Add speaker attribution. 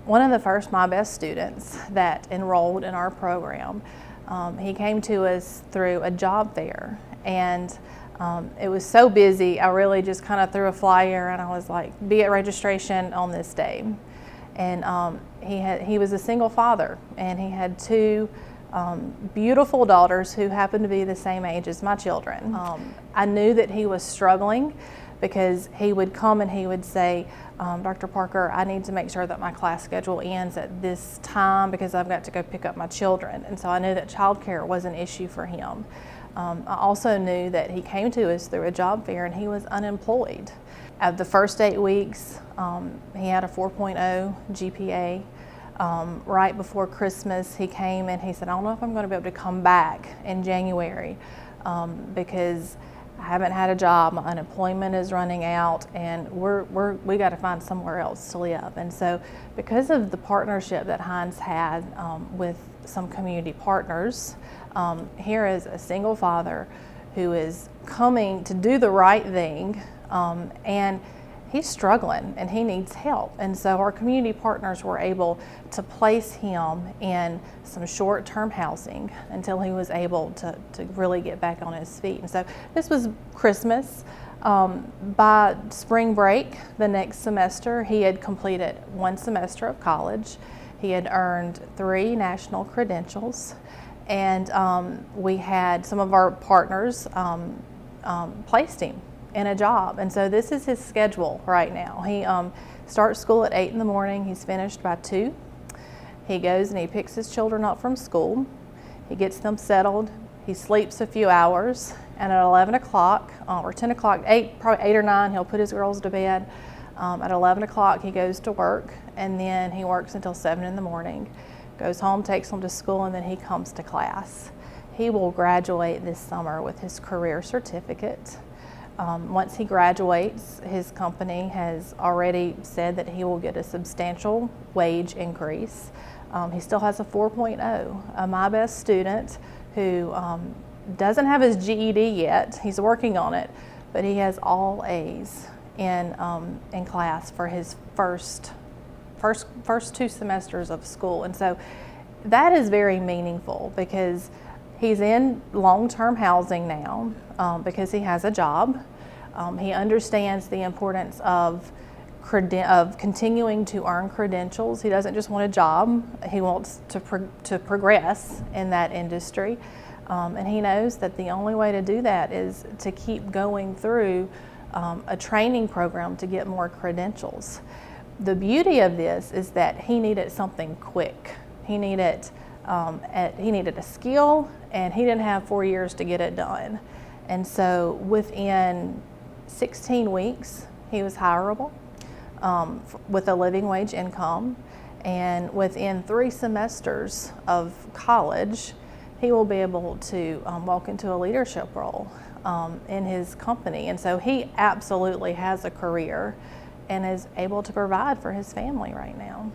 Speaker 1: one of the first My Best students that enrolled in our program. He came to us through a job fair, and it was so busy, I really just kind of threw a flyer and I was like, be at registration on this day. And he was a single father, and he had two beautiful daughters who happened to be the same age as my children. I knew that he was struggling because he would come and he would say, Dr. Parker, I need to make sure that my class schedule ends at this time because I've got to go pick up my children. And so I knew that childcare was an issue for him. I also knew that he came to us through a job fair and he was unemployed. At the first 8 weeks, he had a 4.0 GPA. Right before Christmas, he came and he said, I don't know if I'm going to be able to come back in January because I haven't had a job, my unemployment is running out, and we got to find somewhere else to live. And so because of the partnership that Hines had with some community partners, here is a single father who is coming to do the right thing, and he's struggling and he needs help. And so our community partners were able to place him in some short-term housing until he was able to really get back on his feet. And so this was Christmas. By spring break, the next semester, he had completed 1 semester of college. He had earned 3 national credentials. And we had some of our partners placed him in a job. And so this is his schedule right now. He starts school at 8 in the morning. He's finished by 2. He goes and he picks his children up from school. He gets them settled. He sleeps a few hours. And at 11 o'clock or 10 o'clock, probably 8 or 9, he'll put his girls to bed. At 11 o'clock, he goes to work, and then he works until 7 in the morning. Goes home, takes them to school, and then he comes to class. He will graduate this summer with his career certificate. Once he graduates, his company has already said that he will get a substantial wage increase. He still has a 4.0, a My Best student who doesn't have his GED yet. He's working on it, but he has all A's in class for his first 2 semesters of school. And so that is very meaningful because he's in long-term housing now because he has a job. He understands the importance of continuing to earn credentials. He doesn't just want a job. He wants to progress in that industry. And he knows that the only way to do that is to keep going through a training program to get more credentials. The beauty of this is that he needed something quick. He needed a skill, and he didn't have 4 years to get it done. And so within 16 weeks, he was hireable with a living wage income. And within 3 semesters of college, he will be able to walk into a leadership role in his company. And so he absolutely has a career and is able to provide for his family right now.